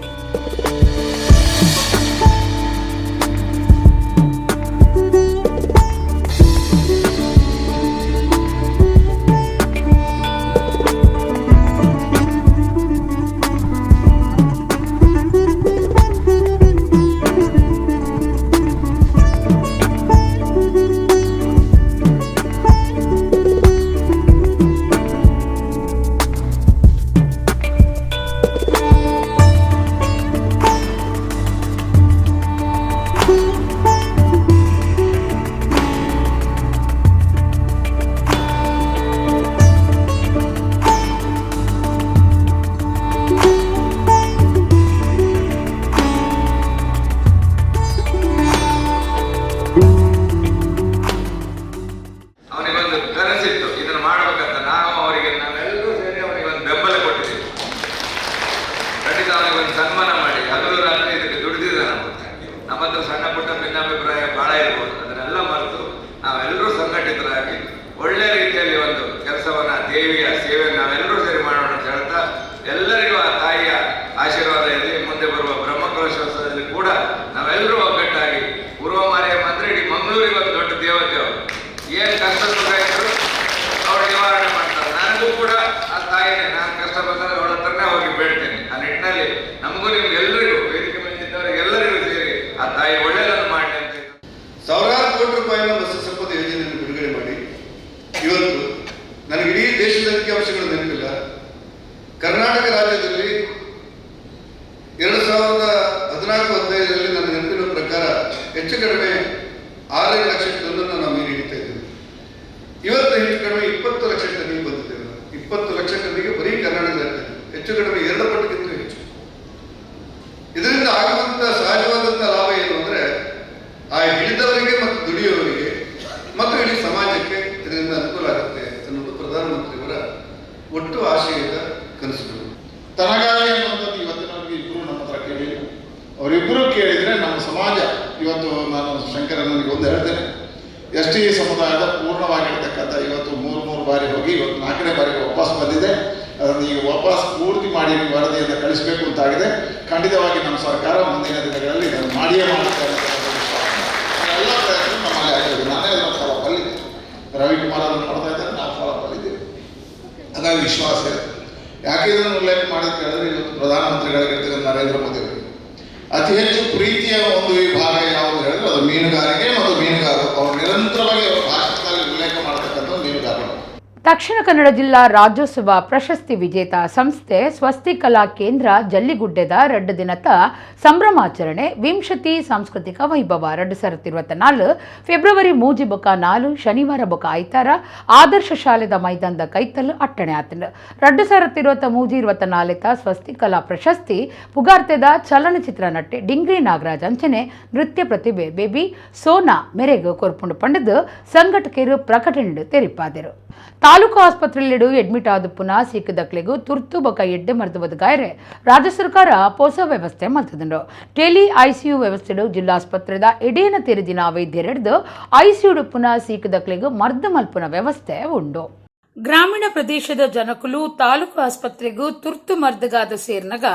ಅವನಿಗೊಂದು ಕನಸಿತ್ತು ಇದನ್ನು ಮಾಡಬೇಕಂತ. ನಾವೆಲ್ಲರೂ ಸೇರಿ ಅವನಿಗೊಂದು ಬೆಂಬಲ ಕೊಟ್ಟಿದ್ದೀವಿ. ಖಂಡಿತ ಅವನಿಗೊಂದು ಸನ್ಮಾನ ಮಾಡಿ ಹಗಲು ರಾತ್ರಿ ಇದಕ್ಕೆ ದುಡಿದಿದ್ದಾನೆ. ನಮ್ಮ ಹತ್ರ ಸಣ್ಣ ಪುಟ್ಟ ಭಿನ್ನಾಭಿಪ್ರಾಯ ಬಹಳ ಇರ್ಬೋದು, ಅದನ್ನೆಲ್ಲ ಮರೆತು ನಾವೆಲ್ಲರೂ ಸಂಘಟಿತರಾಗಿ ಒಳ್ಳೆ ರೀತಿಯಲ್ಲಿ ಒಂದು ಕೆಲಸವನ್ನ ದೇವಿಯ ಸೇವೆಯನ್ನು ನಾವೆಲ್ಲರೂ ಸೇರಿ ಮಾಡೋಣ ಅಂತ ಹೇಳ್ತಾ ಎಲ್ಲರಿಗೂ ಆ ತಾಯಿಯ ಆಶೀರ್ವಾದ ಇರಲಿ. ಮುಂದೆ ಬರುವ ಬ್ರಹ್ಮಕಲಶೋತ್ಸವದಲ್ಲಿ ಕೂಡ ನಾವೆಲ್ಲರೂ ಒಗ್ಗಟ್ಟಾಗಿ ಪೂರ್ವ ಮಾರಿಯಮ್ಮ ಅಂದ್ರೆ ಇಡೀ ಮಂಗಳೂರಿಗೆ ಒಂದು ದೊಡ್ಡ ದೇವತೆ ಅವರು. ಏನು ಕಷ್ಟ ಸುಖ ಇದ್ರು ಅವ್ರು ನಿವಾರಣೆ ಮಾಡ್ತಾರೆ. ನನಗೂ ಕೂಡ ಆ ತಾಯಿನೇ, ನಾನು ಕಷ್ಟ ಬಂದರೆ ಅವಳ ಹತ್ರನೇ ಹೋಗಿ ಬೇಡ್ತೇನೆ. ಆ ನಿಟ್ಟಿನಲ್ಲಿ ನಮಗೂ ನಿಮ್ಗೆಲ್ಲರಿಗೂ ವೇದಿಕೆ ಮೇಲೆ ಇದ್ದವರಿಗೆ ಎಲ್ಲರಿಗೂ ಸೇರಿ ಆ ತಾಯಿ ಒಳ್ಳೆಯದನ್ನು ಮಾಡಿ ಅಂತ. ಸಾವಿರಾರು ಕೋಟಿ ರೂಪಾಯಿನ ವಸತಿ ಸಂಪದ ಯೋಜನೆಯನ್ನು ಬಿಡುಗಡೆ ಮಾಡಿ ಇವತ್ತು ನನಗೆ ಇಡೀ ದೇಶದ ಅಂಕಿಅಂಶಗಳು ನೆನಪಿಲ್ಲ. ಕರ್ನಾಟಕ ರಾಜ್ಯದಲ್ಲಿ 2014-15ರಲ್ಲಿ ನನ್ನ ನೆನಪಿನ ಪ್ರಕಾರ ಹೆಚ್ಚು ಕಡಿಮೆ 6 ಲಕ್ಷ ಟನ್ನನ್ನು ನಾವು ನೀರು ಹಿಡಿತಾ ಇದ್ದೇವೆ. ಇವತ್ತು ಹೆಚ್ಚು ಕಡಿಮೆ 20 ಲಕ್ಷ ಟನ್ನಿಗೆ ಬಂದಿದ್ದೇವೆ. 20 ಲಕ್ಷ ಟನ್ನಿಗೆ ಬರೀ ಕರ್ನಾಟಕದಲ್ಲಿ ಹೆಚ್ಚು ಕಡಿಮೆ 2 ಪಟ್ಟಿಗಿಂತ ಹೆಚ್ಚು. ಇದರಿಂದ ಆಗುವಂತ ಸಹಜವಾದಂತಹ ಲಾಭ ಏನು ಅಂದ್ರೆ ಆ ಹಿಡಿದವರಿಗೆ ಮತ್ತು ದುಡಿಯುವವರಿಗೆ ಮತ್ತು ಇಡೀ ಸಮಾಜಕ್ಕೆ ಇದರಿಂದ ಅನುಕೂಲ ಆಗುತ್ತೆ ಅನ್ನೋದು ಪ್ರಧಾನಮಂತ್ರಿಯವರ ಒಟ್ಟು ಆಶಯದ ಕನಸುಗಳು. ತನಗಾಗಿ ಅನ್ನುವಂಥದ್ದು ಇವತ್ತಿನವರೆಗೆ ಇಬ್ಬರು ನಮ್ಮ ಹತ್ರ ಕೇಳಿಲ್ಲ. ಅವರಿಬ್ಬರು ಕೇಳಿದರೆ ನಮ್ಮ ಸಮಾಜ ಇವತ್ತು, ನಾನು ಶಂಕರನಿಗೆ ಒಂದು ಹೇಳ್ತೇನೆ, ಎಸ್ ಟಿ ಸಮುದಾಯದ ಪೂರ್ಣವಾಗಿರ್ತಕ್ಕಂಥ ಇವತ್ತು 3 ಬಾರಿ ಹೋಗಿ ಇವತ್ತು 4ನೇ ಬಾರಿಗೆ ವಾಪಸ್ ಬಂದಿದೆ. ಅದನ್ನು ಈಗ ವಾಪಸ್ ಪೂರ್ತಿ ಮಾಡಿ ವರದಿಯನ್ನು ಕಳಿಸಬೇಕು ಅಂತಾಗಿದೆ. ಖಂಡಿತವಾಗಿ ನಮ್ಮ ಸರ್ಕಾರ ಮುಂದಿನ ದಿನಗಳಲ್ಲಿ ಇದನ್ನು ಮಾಡಿಯೇ ಮಾಡುತ್ತಾರೆ. ಎಲ್ಲ ಪ್ರಯತ್ನ ನಮ್ಮಲ್ಲಿ ಆಗ್ತದೆ. ನಾನೇ ಅದನ್ನು ಫಾಲೋ ಅಲ್ಲಿದ್ದೆ, ರವಿಕುಮಾರ್ ಅದನ್ನು ಮಾಡ್ತಾ ಇದ್ದಾರೆ, ನಾವು ಫಾಲೋ ಅಲ್ಲಿದ್ದೇವೆ. ಹಾಗಾಗಿ ವಿಶ್ವಾಸ ಇದೆ. ಯಾಕೆ ಇದನ್ನು ಉಲ್ಲೇಖ ಮಾಡಿದ ಕೇಳಿದ್ರೆ ಇವತ್ತು ಪ್ರಧಾನಮಂತ್ರಿಗಳಿರ್ತಕ್ಕಂಥ ನರೇಂದ್ರ ಮೋದಿ ಅವರಿಗೆ ಅತಿ ಹೆಚ್ಚು ಪ್ರೀತಿಯ ಒಂದು ವಿಭಾಗ ಯಾವುದು ಹೇಳಿದ್ರೆ ಅದು ಮೀನುಗಾರಿಕೆ ಮತ್ತು ಮೀನುಗಾರರು. ಅವರು ನಿರಂತರವಾಗಿ ಭಾಷಣದಲ್ಲಿ ಉಲ್ಲೇಖ ಮಾಡತಕ್ಕಂಥ ಮೀನುಗಾರರು. ದಕ್ಷಿಣ ಕನ್ನಡ ಜಿಲ್ಲಾ ರಾಜ್ಯೋತ್ಸವ ಪ್ರಶಸ್ತಿ ವಿಜೇತ ಸಂಸ್ಥೆ ಸ್ವಸ್ತಿ ಕಲಾ ಕೇಂದ್ರ ಜಲ್ಲಿಗುಡ್ಡೆದ 2 ದಿನದ ಸಂಭ್ರಮಾಚರಣೆ ವಿಂಶತಿ ಸಾಂಸ್ಕೃತಿಕ ವೈಭವ 2024 ಫೆಬ್ರವರಿ 3 ಬೊಕ 4 ಶನಿವಾರ ಬೊಕ ಐತಾರ ಆದರ್ಶ ಶಾಲೆದ ಮೈದಾನದ ಕೈತಲ್ ಅಟ್ಟಣೆ ಆತನ 2023-24 ಸ್ವಸ್ತಿ ಕಲಾ ಪ್ರಶಸ್ತಿ ಪುಗಾರ್ತೆದ ಚಲನಚಿತ್ರ ನಟಿ ಡಿಂಗ್ರಿ ನಾಗರಾಜ್ ಅಂಚನೆ ನೃತ್ಯ ಪ್ರತಿಭೆ ಬೇಬಿ ಸೋನಾ ಮೆರೆಗೆ ಕೊರ್ಪುಂಡು ಪಂಡದು ಸಂಘಟಕರು ಪ್ರಕಟಣೆ ತೆರಿಪಾದರು. ತಾಲೂಕು ಆಸ್ಪತ್ರೆಯಲ್ಲಿಡು ಅಡ್ಮಿಟ್ ಆದ ಪುನಃ ಸಿಕ್ಕದಕ್ಲೆಗೂ ತುರ್ತು ಬೊಕ ಎಡ್ಡೆ ಮರ್ದು ಗಾಯರೆ ರಾಜ್ಯ ಸರ್ಕಾರ ಹೊಸ ವ್ಯವಸ್ಥೆ ಮಲ್ತದಂಡು. ಟೆಲಿ ಐಸಿಯು ವ್ಯವಸ್ಥೆಡು ಜಿಲ್ಲಾಸ್ಪತ್ರೆದ ಎಡೇನ ತೆರೆದಿನ ವೈದ್ಯರೆಡ್ದು ಐಸಿಯುಡು ಪುನಃ ಸಿಕ್ಕದಕ್ಲೆಗೂ ಮರ್ದು ಮಲ್ಪುನ ವ್ಯವಸ್ಥೆ ಉಂಡು. ಗ್ರಾಮೀಣ ಪ್ರದೇಶದ ಜನಕುಲು ತಾಲೂಕು ಆಸ್ಪತ್ರೆಗೂ ತುರ್ತು ಮರ್ದಗಾದ ಸೇರ್ನಗ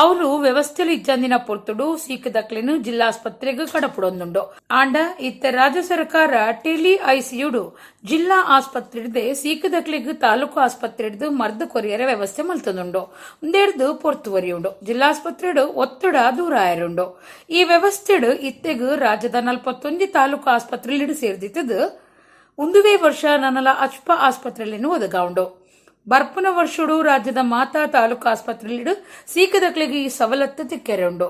ಅವರು ವ್ಯವಸ್ಥೆಲು ಇಜ್ಜಂದಿನ ಪೊರ್ತುಡು ಸೀಕದಕ್ಲೆನು ಜಿಲ್ಲಾಸ್ಪತ್ರೆಗೂ ಕಡಪುಡೊಂದುಂಡು ಆಂಡ ಇತ್ತ ರಾಜ್ಯ ಸರ್ಕಾರ ಟೆಲಿ ಐಸಿಯುಡು ಜಿಲ್ಲಾ ಆಸ್ಪತ್ರೆ ಸೀಕದಕ್ಲೆಗೂ ತಾಲೂಕು ಆಸ್ಪತ್ರೆ ಮರ್ದ ಕೊರಿಯರ ವ್ಯವಸ್ಥೆ ಮಲ್ತದುಂಡು ಒಂದೆರಡು ಪೊರ್ತುವರಿಯುಂಡು ಜಿಲ್ಲಾಸ್ಪತ್ರೆಡು ಒತ್ತಡ ದೂರ ಆಯರುಂಡು ಈ ವ್ಯವಸ್ಥೆಡು ಇತ್ತೆಗೂ ರಾಜ್ಯದ 41 ತಾಲೂಕು ಆಸ್ಪತ್ರೆಲಿಡು ಸೇರ್ದಿತ್ತದು ಒಂದುವೇ ವರ್ಷ ನನ್ನಲ ಅಚ್ಪ ಆಸ್ಪತ್ರೆಯನ್ನು ಒದಗಾವುಂಡು ಬರ್ಪುನ ವರ್ಷಡು ರಾಜ್ಯದ ಮಾತಾ ತಾಲೂಕು ಆಸ್ಪತ್ರೆಲಿಡು ಸೀಕದಕ್ಲೆಗೆ ಈ ಸವಲತ್ತು ತಿಕ್ಕೆರೆಂಡು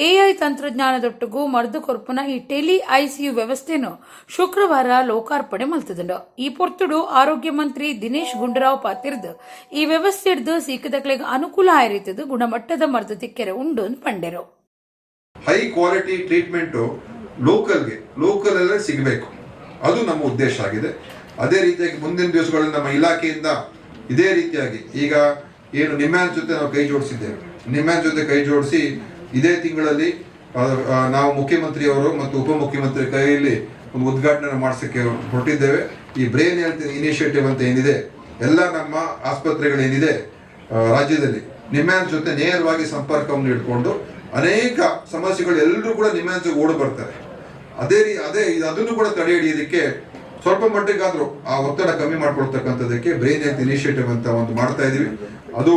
ಎಐ ತಂತ್ರಜ್ಞಾನದೊಟ್ಟಿಗೂ ಮರ್ದು ಕೊರ್ಪುನ ಈ ಟೆಲಿ ಐಸಿಯು ವ್ಯವಸ್ಥೆಯನ್ನು ಶುಕ್ರವಾರ ಲೋಕಾರ್ಪಣೆ ಮಲ್ತದುಂಡು ಈ ಪೊರ್ತುಡು ಆರೋಗ್ಯ ಮಂತ್ರಿ ದಿನೇಶ್ ಗುಂಡೂರಾವ್ ಪಾತಿರ್ದು ಈ ವ್ಯವಸ್ಥೆ ಹಿಡಿದು ಸೀಕದಕ್ಲೆಗೆ ಅನುಕೂಲ ಆಯ್ರಿತದು ಗುಣಮಟ್ಟದ ಮರ್ದು ತಿಕ್ಕೆರೆ ಉಂಡು ಪಂಡೆರು. ಹೈ ಕ್ವಾಲಿಟಿ ಟ್ರೀಟ್ಮೆಂಟು ಲೋಕಲಲ್ಲೇ ಸಿಗಬೇಕು, ಅದು ನಮ್ಮ ಉದ್ದೇಶ ಆಗಿದೆ. ಅದೇ ರೀತಿಯಾಗಿ ಮುಂದಿನ ದಿವಸಗಳಲ್ಲಿ ನಮ್ಮ ಇಲಾಖೆಯಿಂದ ಇದೇ ರೀತಿಯಾಗಿ ಈಗ ಏನು ನಿಮ್ಯಾನ್ ಜೊತೆ ನಾವು ಕೈ ಜೋಡಿಸಿದ್ದೇವೆ, ನಿಮ್ಯಾನ್ ಜೊತೆ ಕೈ ಜೋಡಿಸಿ ಇದೇ ತಿಂಗಳಲ್ಲಿ ನಾವು ಮುಖ್ಯಮಂತ್ರಿಯವರು ಮತ್ತು ಉಪಮುಖ್ಯಮಂತ್ರಿ ಕೈಯಲ್ಲಿ ಒಂದು ಉದ್ಘಾಟನೆ ಮಾಡಿಸೋಕ್ಕೆ ಹೊರಟಿದ್ದೇವೆ. ಈ ಬ್ರೈನ್ ಹೆಲ್ತ್ ಇನಿಷಿಯೇಟಿವ್ ಅಂತ ಏನಿದೆ, ಎಲ್ಲ ನಮ್ಮ ಆಸ್ಪತ್ರೆಗಳೇನಿದೆ ರಾಜ್ಯದಲ್ಲಿ ನಿಮ್ಯಾನ್ ಜೊತೆ ನೇರವಾಗಿ ಸಂಪರ್ಕವನ್ನು ಇಟ್ಕೊಂಡು ಅನೇಕ ಸಮಸ್ಯೆಗಳು ಎಲ್ಲರೂ ಕೂಡ ನಿಮ್ಯಾನ್ ಜೊತೆ ಓಡಿ ಬರ್ತಾರೆ. ಅದೇ ಅದನ್ನು ಕೂಡ ತಡೆ ಹಿಡಿಯೋದಕ್ಕೆ ಸ್ವಲ್ಪ ಮಟ್ಟಿಗಾದ್ರೂ ಆ ಒತ್ತಡ ಕಮ್ಮಿ ಮಾಡ್ಕೊಳ್ತಕ್ಕಂಥದ್ದಕ್ಕೆ ಬ್ರೈನ್ ಹೆಲ್ತ್ ಇನಿಷಿಯೇಟಿವ್ ಅಂತ ಒಂದು ಮಾಡ್ತಾ ಇದೀವಿ. ಅದು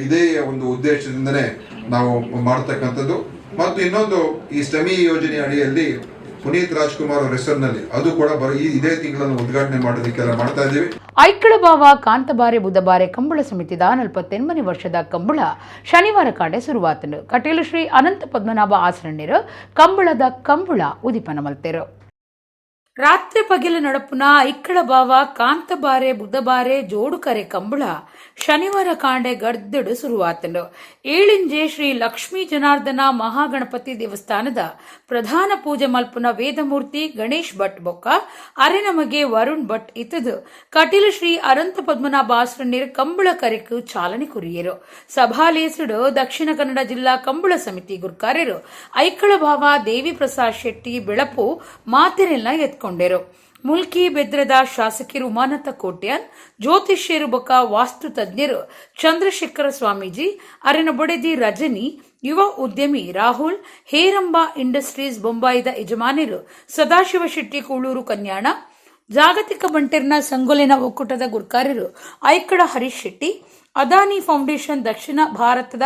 ಇದೇ ಒಂದು ಉದ್ದೇಶದಿಂದನೇ ನಾವು ಮಾಡ್ತಕ್ಕಂಥದ್ದು. ಮತ್ತು ಇನ್ನೊಂದು ಈ ಸ್ಟಮಿ ಯೋಜನೆ ಅಡಿಯಲ್ಲಿ ಪುನೀತ್ ರಾಜ್ಕುಮಾರ್ ಅವರ ಹೆಸರಿನಲ್ಲಿ ಅದು ಕೂಡ ಇದೇ ತಿಂಗಳನ್ನು ಉದ್ಘಾಟನೆ ಮಾಡೋದಕ್ಕೆಲ್ಲ ಮಾಡ್ತಾ ಇದ್ದೀವಿ. ಐಕ್ಕಳಬಾವ ಕಾಂತಬಾರೆ ಬುಧಬಾರೆ ಕಂಬಳ ಸಮಿತಿದ 48 ವರ್ಷದ ಕಂಬಳ ಶನಿವಾರ ಕಾಂಡೆ ಶುರುವಾತನು ಕಟೀಲು ಶ್ರೀ ಅನಂತ ಪದ್ಮನಾಭ ಆಸರಣ್ಯರು ಕಂಬಳದ ಕಂಬಳ ಉದಿಪನ ಮಲ್ತೆರು. ರಾತ್ರಿ ಪಗಿಲು ನಡಪುನ ಐಕ್ಕಳಬಾವ ಕಾಂತಬಾರೆ ಬುಧಬಾರೆ ಜೋಡುಕರೆ ಕಂಬಳ ಶನಿವಾರ ಕಾಂಡೆ ಗಡ್ದಡು ಶುರುವಾತನು. ಏಳಿಂಜೆ ಶ್ರೀ ಲಕ್ಷ್ಮೀ ಜನಾರ್ದನ ಮಹಾಗಣಪತಿ ದೇವಸ್ಥಾನದ ಪ್ರಧಾನ ಪೂಜೆ ಮಲ್ಪುನ ವೇದಮೂರ್ತಿ ಗಣೇಶ್ ಭಟ್ ಬೊಕ್ಕ ಅರೆ ನಮಗೆ ವರುಣ್ ಭಟ್ ಇತದು ಕಟೀಲು ಶ್ರೀ ಅನಂತ ಪದ್ಮನಾಭ ಆಸರಣ್ಯರು ಕಂಬಳ ಕರೆಕು ಚಾಲನೆ ಕುರಿಯರು. ಸಭಾಲೇಸುಡು ದಕ್ಷಿಣ ಕನ್ನಡ ಜಿಲ್ಲಾ ಕಂಬಳ ಸಮಿತಿ ಗುರ್ಕಾರ್ಯರು ಐಕ್ಕಳಬಾವ ದೇವಿ ಪ್ರಸಾದ್ ಶೆಟ್ಟಿ ಬೆಳಪು ಮಾತೆರೆಲ್ಲ ಎತ್ಕೊಂಡೆರು. ಮುಲ್ಕಿ ಬೆದ್ರದ ಶಾಸಕಿರು ಉಮಾನಂದ ಕೋಟ್ಯಾನ್, ಜ್ಯೋತಿಷ್ಯರು ಬೊಕ್ಕ ವಾಸ್ತು ತಜ್ಞರು ಚಂದ್ರಶೇಖರ ಸ್ವಾಮೀಜಿ, ಅರೆನ ಬೊಡೆದಿ ರಜನಿ, ಯುವ ಉದ್ಯಮಿ ರಾಹುಲ್, ಹೇರಂಬ ಇಂಡಸ್ಟ್ರೀಸ್ ಬೊಂಬಾಯಿದ ಯಜಮಾನರು ಸದಾಶಿವ ಶೆಟ್ಟಿ ಕೂಳೂರು ಕನ್ಯಾಣ, ಜಾಗತಿಕ ಬಂಟೆರ್ನ ಸಂಗೊಲಿನ ಒಕ್ಕೂಟದ ಗುರ್ಕಾರ್ಯರು ಐಕ್ಕಡ ಹರೀಶ್ ಶೆಟ್ಟಿ, ಅದಾನಿ ಫೌಂಡೇಶನ್ ದಕ್ಷಿಣ ಭಾರತದ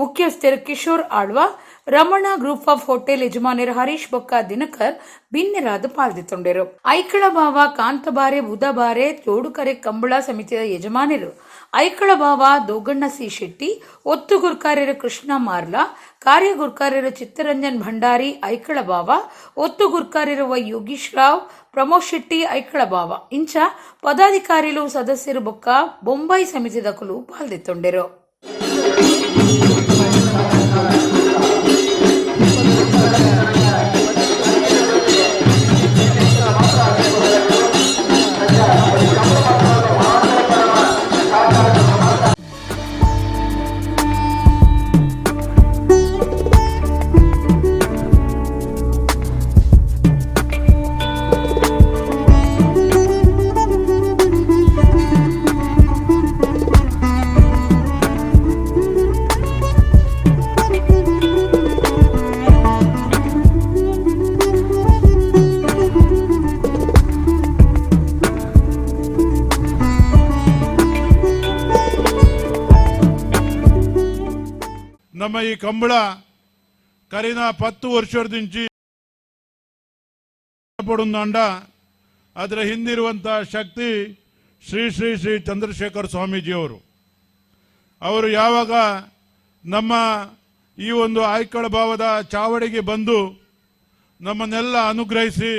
ಮುಖ್ಯಸ್ಥರು Kishore Alva, Ramana group of hotel ಯಜಮಾನರು ಹರೀಶ್ ಬೊಕ್ಕ ದಿನಕರ್ ಬಿನ್ನೆರಾದ ಪಾಲ್ದಿತ್ತೊಂಡೆರು. ಐಕ್ಕಳಬಾವ ಕಾಂತಬಾರೆ ಬುಧಬಾರೆ ಜೋಡುಕರೆ ಕಂಬಳ ಸಮಿತಿಯ ಯಜಮಾನರು ಐಕ್ಕಳಬಾವ ದೋಗಣ್ಣ ಸಿ ಶೆಟ್ಟಿ, ಒತ್ತು ಗುರ್ಕಾರ್ಯರು ಕೃಷ್ಣ ಮಾರ್ಲಾ, ಕಾರ್ಯ ಗುರ್ಕಾರ್ಯರು ಚಿತ್ತರಂಜನ್ ಭಂಡಾರಿ ಐಕ್ಕಳಬಾವ, ಒತ್ತು ಗುರ್ಕಾರ್ಯರು ವೈ ಯೋಗೀಶ್ ರಾವ್, ಪ್ರಮೋದ್ ಶೆಟ್ಟಿ ಐಕ್ಕಳಬಾವ ಇಂಚ ಪದಾಧಿಕಾರಿಗಳು ಸದಸ್ಯರು ಬೊಕ್ಕ ಬೊಂಬಾಯಿ ಸಮಿತಿದ ಕುಲು ಪಾಲ್ದಿತ್ತೊಂಡೆರು. ನಮ್ಮ ಈ ಕಂಬಳ ಕರಿನ 10 ವರ್ಷದ నుంచి ಪಡುಂದಾಂಡ ಅದರ ಹಿಂದಿರುವಂತ ಶಕ್ತಿ ಶ್ರೀ ಶ್ರೀ ಶ್ರೀ ಚಂದ್ರಶೇಖರ ಸ್ವಾಮೀಜಿಯವರು. ಅವರು ಯಾವಾಗ ನಮ್ಮ ಈ ಒಂದು ಐಕ್ಕಳಬಾವದ ಚಾವಡಿಗೆ ಬಂದು ನಮ್ಮನ್ನೆಲ್ಲ ಅನುಗ್ರಹಿಸಿ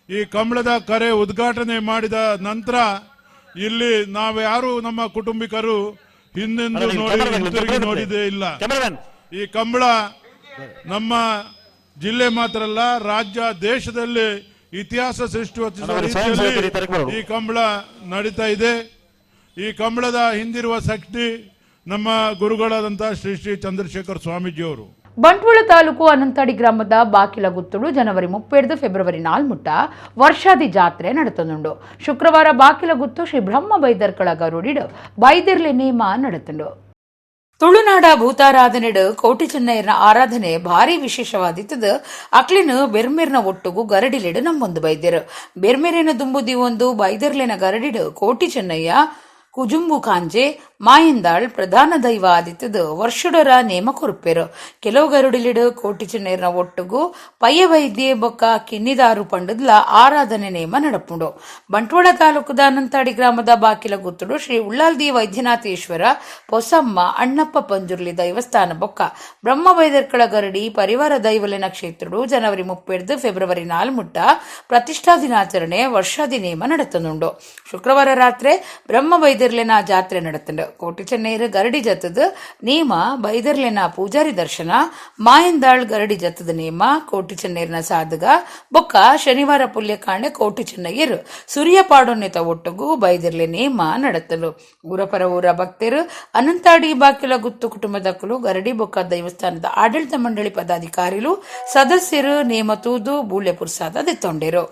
ಈ ಕಂಬಳದ ಕರೆ ಉದ್ಘಾಟನೆ ಮಾಡಿದ ನಂತರ ಇಲ್ಲಿ ನಾವು ಯಾರು ನಮ್ಮ ಕುಟುಂಬಿಕರು ಹಿಂದೆಂದು ಹಿಂತಿರುಗಿ ನೋಡಿದೇ ಇಲ್ಲ. ಈ ಕಂಬಳ ನಮ್ಮ ಜಿಲ್ಲೆ ಮಾತ್ರ ಅಲ್ಲ, ರಾಜ್ಯ ದೇಶದಲ್ಲಿ ಇತಿಹಾಸ ಸೃಷ್ಟಿಸುವ ರೀತಿಯಲ್ಲಿ ಈ ಕಂಬಳ ನಡೀತಾ ಇದೆ. ಈ ಕಂಬಳದ ಹಿಂದಿರುವ ಶಕ್ತಿ ನಮ್ಮ ಗುರುಗಳಾದಂತಹ ಶ್ರೀ ಶ್ರೀ ಚಂದ್ರಶೇಖರ ಸ್ವಾಮೀಜಿಯವರು. ಬಂಟ್ವಾಳ ತಾಲೂಕು ಅನಂತಾಡಿ ಗ್ರಾಮದ ಬಾಕಿಲಗುತ್ತುಡು ಜನವರಿ 30 ಫೆಬ್ರವರಿ 4 ವರ್ಷಾದಿ ಜಾತ್ರೆ ನಡೆತುಂಡು. ಶುಕ್ರವಾರ ಬಾಕಿಲಗುತ್ತು ಶ್ರೀ ಬ್ರಹ್ಮ ಬೈದರ್ಕಳ ಗರುಡಿಡು ಬೈದಿರ್ಲಿ ನೇಮ ನಡೆತುಂಡು. ತುಳುನಾಡ ಭೂತಾರಾಧನೆಡು ಕೋಟಿ ಚೆನ್ನೈರ್ನ ಆರಾಧನೆ ಭಾರಿ ವಿಶೇಷವಾದಿತ್ತದು. ಅಕ್ಲಿನ ಬೆರ್ಮೇರ್ನ ಒಟ್ಟುಗು ಗರಡಿಲೆಡು ನಮ್ಮೊಂದು ಬೈದ್ಯರು ಬೆರ್ಮೇರಿನ ದುಂಬುದಿ ಒಂದು ಬೈದರ್ಲಿನ ಗರಡಿಡು ಕೋಟಿ ಚೆನ್ನಯ್ಯ ಕುಜುಂಬು ಕಾಂಜೆ ಮಾಯಿಂದಾಳ್ ಪ್ರಧಾನ ದೈವ ಆದಿತ್ತದು ವರ್ಷುಡರ ನೇಮ ಕೊರುಪೆರು. ಕೆಲವು ಗರುಡಿಲಿಡು ಕೋಟಿ ಚೆನ್ನೈರ್ನ ಒಟ್ಟುಗು ಪಯ್ಯ ವೈದ್ಯೆ ಬೊಕ್ಕ ಕಿನ್ನಿದಾರು ಪಂಡದ್ಲ ಆರಾಧನೆ ನೇಮ ನಡಪುಂಡು. ಬಂಟ್ವಾಳ ತಾಲೂಕದ ಅನಂತಾಡಿ ಗ್ರಾಮದ ಬಾಕಿಲಗುತ್ತುಡು ಶ್ರೀ ಉಳ್ಳಾಲ್ದಿ ವೈದ್ಯನಾಥೇಶ್ವರ ಪೊಸಮ್ಮ ಅಣ್ಣಪ್ಪ ಪಂಜುರ್ಲಿ ದೈವಸ್ಥಾನ ಬೊಕ್ಕ ಬ್ರಹ್ಮ ಬೈದರ್ಕಳ ಗರಡಿ ಪರಿವಾರ ದೈವಲಿನ ಕ್ಷೇತ್ರಡು ಜನವರಿ 30 ಫೆಬ್ರವರಿ 4 ಪ್ರತಿಷ್ಠಾ ದಿನಾಚರಣೆ ವರ್ಷಾದಿ ನೇಮ ನಡೆತನುಂಡು. ಶುಕ್ರವಾರ ರಾತ್ರಿ ಬ್ರಹ್ಮ ಬೈದರ್ಲಿನ ಜಾತ್ರೆ ನಡೆತಂಡು. ಕೋಟಿ ಚೆನ್ನೈರು ಗರಡಿ ಜತ್ತದ ನೇಮ ಬೈದರ್ಲಿನ ಪೂಜಾರಿ ದರ್ಶನ ಮಾಯಿಂದಾಳ್ ಗರಡಿ ಜತ್ತದ ನೇಮ ಕೋಟಿ ಚೆನ್ನೈರ್ನ ಸಾಧಗ ಬೊಕ್ಕ ಶನಿವಾರ ಪುಲ್ಯಕಾಂಡೆ ಕೋಟಿ ಚೆನ್ನಯ್ಯರು ಸೂರ್ಯಪಾಡೋನ್ಯತ ಒಟ್ಟುಗು ಬೈದರ್ಲಿ ನೇಮ ನಡೆತಲು. ಊರಪರ ಊರ ಭಕ್ತರು ಅನಂತಾಡಿ ಬಾಕಿಲಗುತ್ತು ಕುಟುಂಬದಕ್ಕಲು ಗರಡಿ ಬೊಕ್ಕ ದೇವಸ್ಥಾನದ ಆಡಳಿತ ಮಂಡಳಿ ಪದಾಧಿಕಾರಿಗಳು ಸದಸ್ಯರು ನೇಮ ತೂದು ಬೂಳ್ಯ ಪುರ್ಸಾದ ದೆತ್ತೊಂಡೆರು.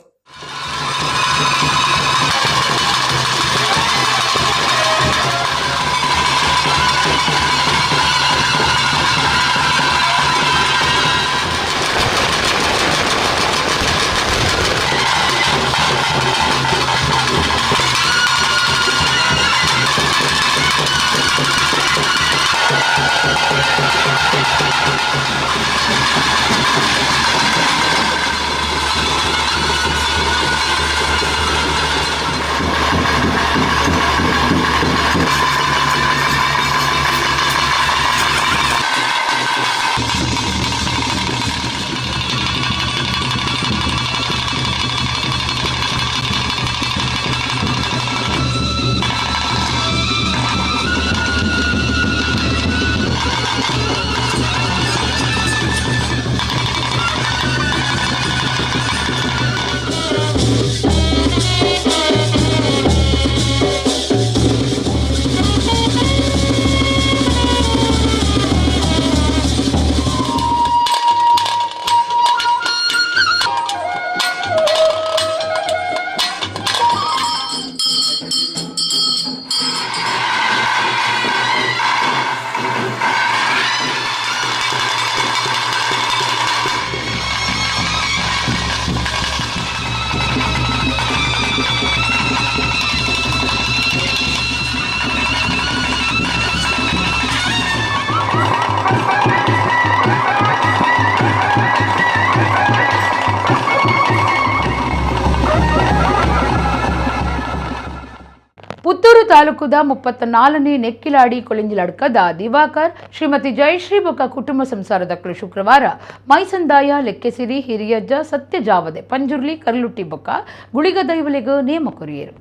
ಪುತ್ತೂರು ತಾಲೂಕುದ 34ನೇ ನೆಕ್ಕಿಲಾಡಿ ಕೊಳಿಂಜಿಲಡ್ಕದ ದಿವಾಕರ್ ಶ್ರೀಮತಿ ಜಯಶ್ರೀ ಬೊಕ್ಕ ಕುಟುಂಬ ಸಂಸಾರದಕ್ಕಳು ಶುಕ್ರವಾರ ಮೈಸಂದಾಯ ಲೆಕ್ಕೆಸಿರಿ ಹಿರಿಯಜ್ಜ ಸತ್ಯಜಾವದೆ ಪಂಜುರ್ಲಿ ಕರ್ಲುಟ್ಟಿ ಬೊಕ್ಕ ಗುಳಿಗ ದೈವಲೆಗ ನೇಮ ಕೊರಿಯರು.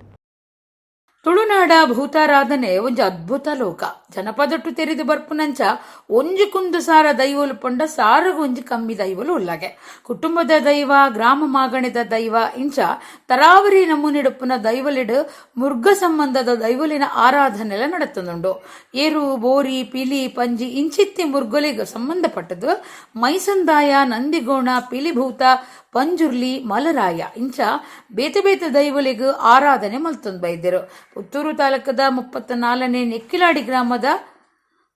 ತುಳುನಾಡ ಭೂತಾರಾಧನೆ ಒಂಜಿ ಅದ್ಭುತ ಲೋಕ. ಜನಪದಟ್ಟು ತೆರೆದು ಬರ್ಪುನಂಚ ಒಂಜಿ ಕುಂದು ಸಾರ ದೈವಲು ಪಂಡ ಸಾರಗು ಒಂಜಿ ಕಮ್ಮಿ ದೈವಲು ಉಳ್ಳಗೆ. ಕುಟುಂಬದ ದೈವ, ಗ್ರಾಮ ಮಾಗಣೆದ ದೈವ ಇಂಚ ತರಾವರಿ ನಮೂನೆಡುಪ್ಪುನ ದೈವಲಿಡು ಮುರ್ಗ ಸಂಬಂಧದ ದೈವಲಿನ ಆರಾಧನೆಲ ನಡೆತುಂಡು. ಏರು, ಬೋರಿ, ಪಿಲಿ, ಪಂಜಿ ಇಂಚಿತ್ತಿ ಮುರ್ಗೊಲಿಗೆ ಸಂಬಂಧಪಟ್ಟದು ಮೈಸಂದಾಯ, ನಂದಿಗೋಣ, ಪಿಲಿಭೂತ, ಪಂಜುರ್ಲಿ, ಮಲರಾಯ ಇಂಚ ಬೇತೆ ಬೇತೆ ದೈವಲಿಗೂ ಆರಾಧನೆ ಮಲ್ತೊಂದು ಬೈದ್ಯರು. ಪುತ್ತೂರು ತಾಲೂಕದ 34ನೇ ನೆಕ್ಕಿಲಾಡಿ ಗ್ರಾಮದ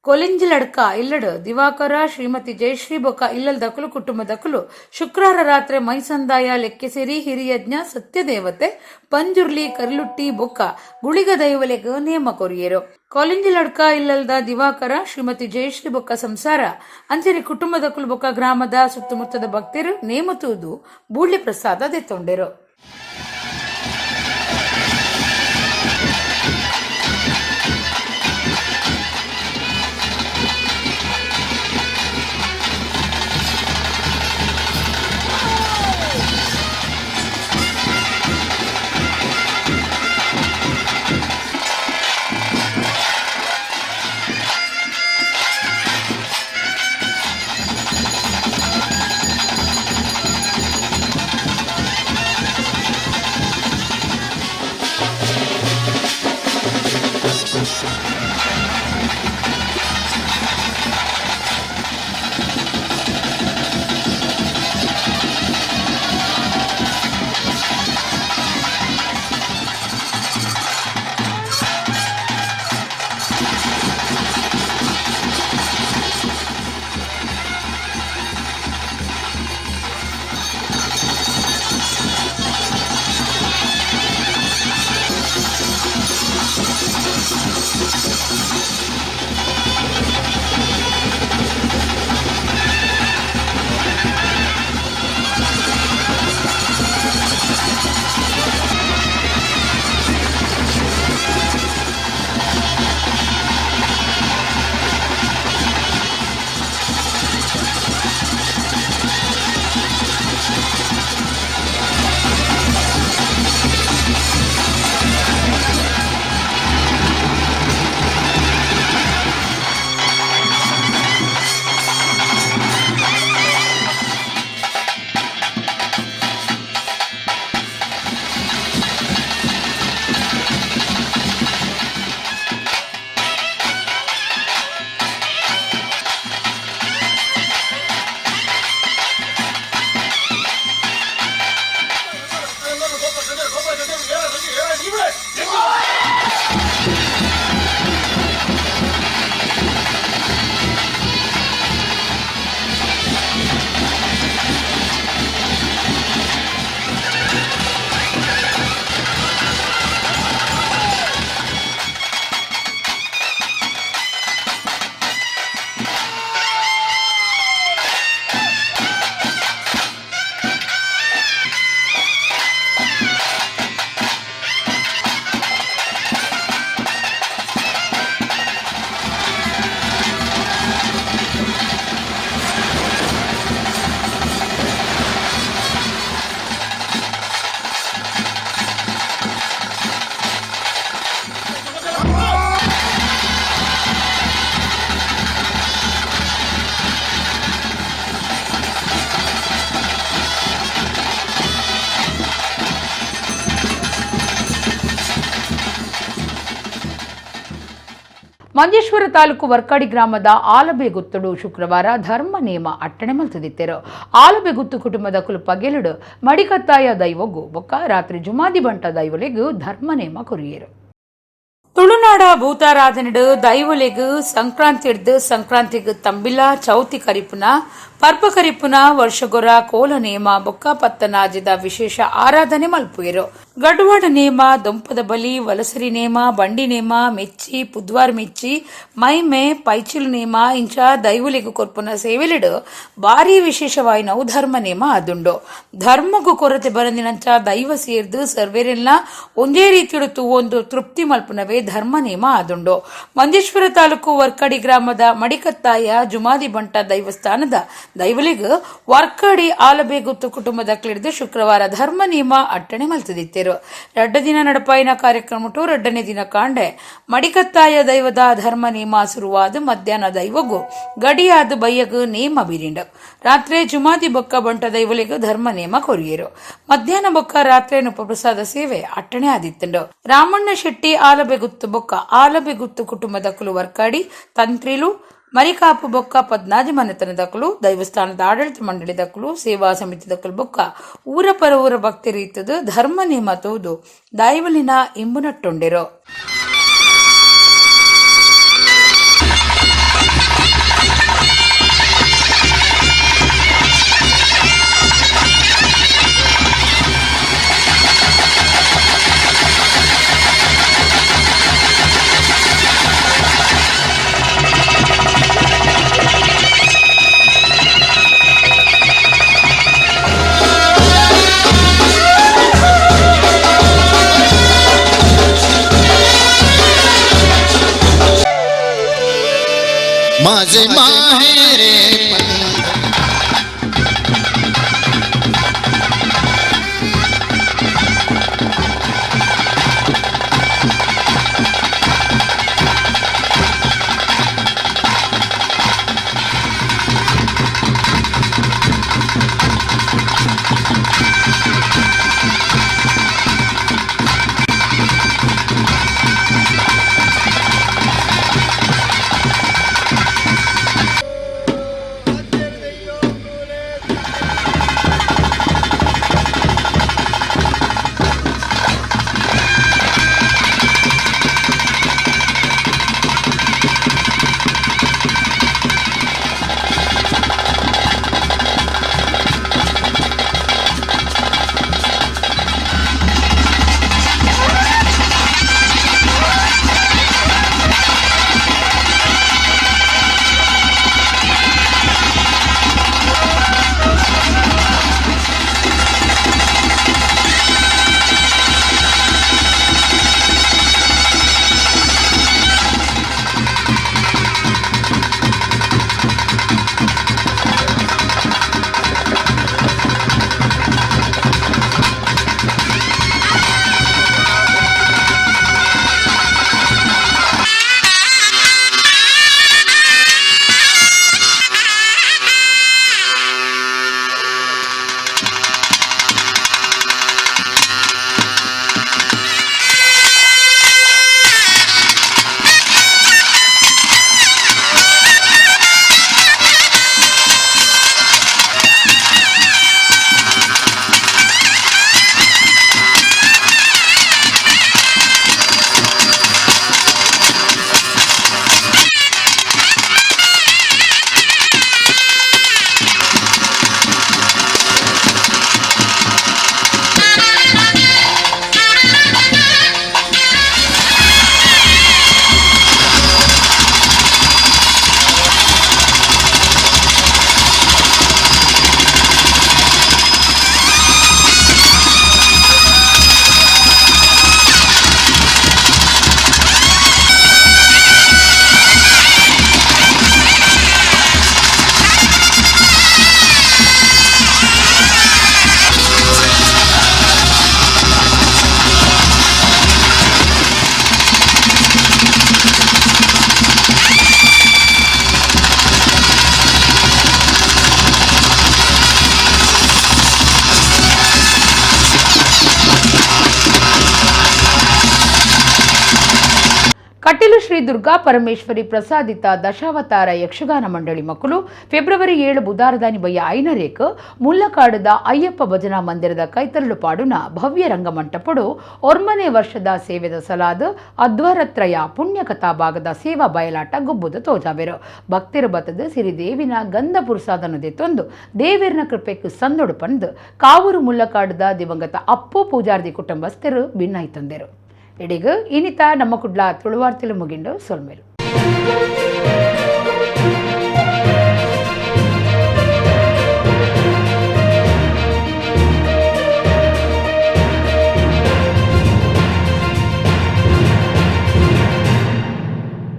ಕೊಲಿಂಜಿಲಡ್ಕ ಇಲ್ಲಡು ದಿವಾಕರ ಶ್ರೀಮತಿ ಜಯಶ್ರೀ ಬೊಕ್ಕ ಇಲ್ಲಲ್ದಕ್ಕಲು ಕುಟುಂಬದಕ್ಕಲು ಶುಕ್ರವಾರ ರಾತ್ರಿ ಮೈಸಂದಾಯ ಲೆಕ್ಕೆಸೇರಿ ಹಿರಿಯಜ್ಞ ಸತ್ಯದೇವತೆ ಪಂಜುರ್ಲಿ ಕರ್ಲುಟ್ಟಿ ಬೊಕ್ಕ ಗುಳಿಗ ದೈವಲೆಗ ನೇಮ ಕೊರಿಯರು. ಕೊಲಿಂಜಿಲಡ್ಕ ಇಲ್ಲಲ್ದ ದಿವಾಕರ ಶ್ರೀಮತಿ ಜಯಶ್ರೀ ಬೊಕ್ಕ ಸಂಸಾರ ಅಂಚನೆ ಕುಟುಂಬದಕ್ಕಲು ಬೊಕ್ಕ ಗ್ರಾಮದ ಸುತ್ತಮುತ್ತದ ಭಕ್ತರು ನೇಮ ತೂದು ಬೂಳ್ಳಿ ಪ್ರಸಾದ ದೆತ್ತೊಂಡೆರು. ಮಂಜೇಶ್ವರ ತಾಲೂಕು ವರ್ಕಾಡಿ ಗ್ರಾಮದ ಆಲಬೆಗುತ್ತಡು ಶುಕ್ರವಾರ ಧರ್ಮ ನೇಮ ಅಟ್ಟಣೆ ಮಲ್ತದಿತ್ತರು. ಆಲಬೆಗುತ್ತು ಕುಟುಂಬದ ಕುಲುಪ ಗೆಲುಡು ಮಡಿಕತ್ತಾಯ ದೈವಗು ಬೊಕ್ಕ ರಾತ್ರಿ ಜುಮಾದಿ ಬಂಟ ದೈವಲೆಗು ಧರ್ಮ ನೇಮ ಕೊರಿಯರು. ತುಳುನಾಡ ಭೂತಾರಾಧನೆಡು ದೈವಲೆಗು ಸಂಕ್ರಾಂತಿಗೆ ತಂಬಿಲ ಚೌತಿ ಕರಿಪುನ ಪರ್ಪ ಕರಿಪುನ ವರ್ಷಗೊರ ಕೋಲ ನೇಮ ಬೊಕ್ಕ ಪತ್ತನಾಜಿದ ವಿಶೇಷ ಆರಾಧನೆ ಮಲ್ಪುಯರು. ಗಡ್ವಾಡ ನೇಮ ದೊಂಪದ ಬಲಿ ವಲಸರಿ ನೇಮ ಬಂಡಿ ನೇಮ ಮೆಚ್ಚಿ ಪುದ್ವಾರ್ ಮೆಚ್ಚಿ ಮೈಮೆ ಪೈಚಿಲು ನೇಮ ಇಂಚ ದೈವಲಿಗು ಕೊರ್ಪುನ ಸೇವೆಲಿಡು ಭಾರಿ ವಿಶೇಷವಾಯಿನವು ಧರ್ಮ ನೇಮ ಅದುಂಡು. ಧರ್ಮಗೂ ಕೊರತೆ ಬರಂದಿನಂಚ ದೈವ ಸೇರ್ದು ಸರ್ವೇರೆಲ್ಲ ಒಂದೇ ರೀತಿಯಡು ತೂವೊಂದು ತೃಪ್ತಿ ಮಲ್ಪುನವೇ ಧರ್ಮ ನೇಮ ಅದುಂಡು. ಮಂಜೇಶ್ವರ ತಾಲೂಕು ವರ್ಕಾಡಿ ಗ್ರಾಮದ ಮಡಿಕತ್ತಾಯ ಜುಮಾದಿ ಬಂಟ ದೈವಸ್ಥಾನದ ದೈವಲಿಗು ವರ್ಕಾಡಿ ಆಲಬೆಗುತ್ತು ಕುಟುಂಬದ ಕ್ಲಿಡ್ದು ಶುಕ್ರವಾರ ಧರ್ಮ ನೇಮ ಅಟ್ಟಣೆ ಮಲ್ತದಿತ್ತೇರು. 2 ದಿನ ನಡಪಾಯಿನ ಕಾರ್ಯಕ್ರಮ 2ನೇ ದಿನ ಕಾಂಡೆ ಮಡಿಕತ್ತಾಯ ದೈವದ ಧರ್ಮ ನೇಮ ಶುರುವಾದ ಮಧ್ಯಾಹ್ನ ದೈವಗು ಗಡಿಯಾದ ಬಯ್ಯಗು ನೇಮ ಬೀರಿಂಡು. ರಾತ್ರಿ ಜುಮಾದಿ ಬೊಕ್ಕ ಬಂಟ ದೈವಲಿಗು ಧರ್ಮ ನೇಮ ಕೊರಿಯರು. ಮಧ್ಯಾಹ್ನ ಬೊಕ್ಕ ರಾತ್ರಿ ಉಪಪ್ರಸಾದ ಸೇವೆ ಅಟ್ಟಣೆ ಆದಿತ್ತಂಡು. ರಾಮಣ್ಣ ಶೆಟ್ಟಿ ಆಲಬೆಗುತ್ತು ಬೊಕ್ಕ ಆಲಬೆಗುತ್ತು ಕುಟುಂಬದ ಕುಲು ವರ್ಕಾಡಿ ತಂತ್ರಿಲು ಮರಿಕಾಪು ಬೊಕ್ಕ ಪದ್ನಾಜಿ ಮನೆತನದಕ್ಕಲು ದೈವಸ್ಥಾನದ ಆಡಳಿತ ಮಂಡಳಿದಕ್ಕಲು ಸೇವಾ ಸಮಿತಿದಕ್ಕಲು ಬೊಕ್ಕ ಊರ ಪರ ಊರ ಭಕ್ತಿ ರೀತಿದು ಧರ್ಮ ನೇಮ ತೋದು ದೈವಲಿನ ಇಂಬುನಟ್ಟೊಂಡಿರು. माझे माहेरे ಕಟೀಲು ಶ್ರೀ ದುರ್ಗಾ ಪರಮೇಶ್ವರಿ ಪ್ರಸಾದಿತ ದಶಾವತಾರ ಯಕ್ಷಗಾನ ಮಂಡಳಿ ಮಕ್ಕಳು ಫೆಬ್ರವರಿ 7 ಬುಧವಾರದಾನಿ ಬಯ್ಯ ಐನರೇಕ್ ಮುಲ್ಲಕಾಡದ ಅಯ್ಯಪ್ಪ ಭಜನಾ ಮಂದಿರದ ಕೈತರಳು ಪಾಡುನ ಭವ್ಯ ರಂಗಮಂಟಪಡು ಒರ್ಮನೆ ವರ್ಷದ ಸೇವೆದ ಸಲಾದ ಅಧ್ವರತ್ರಯ ಪುಣ್ಯಕಥಾ ಭಾಗದ ಸೇವಾ ಬಯಲಾಟ ಗುಬ್ಬುದ ತೋಜಾವೆರು ಭಕ್ತಿರು ಬತ್ತದ ಸಿರಿದೇವಿನ ಗಂಧ ಪುರುಸಾದನು ದೆತ್ತೊಂದು ದೇವಿರನ ಕೃಪೆಗೆ ಸಂದೊಡು ಪಂದು ಕಾವೂರು ಮುಲ್ಲಕಾಡದ ದಿವಂಗತ ಅಪ್ಪು ಪೂಜಾರ್ದಿ ಕುಟುಂಬಸ್ಥರು ಭಿನ್ನಾಯ್ತಂದರು. ಇಡೀಗ ಇನ್ನಿತ ನಮ್ಮ ಕುಡ್ಲ ತುಳುವಾರ್ತೆಲು ಮುಗಿಂಡು ಸೊಲ್ಮೇರು.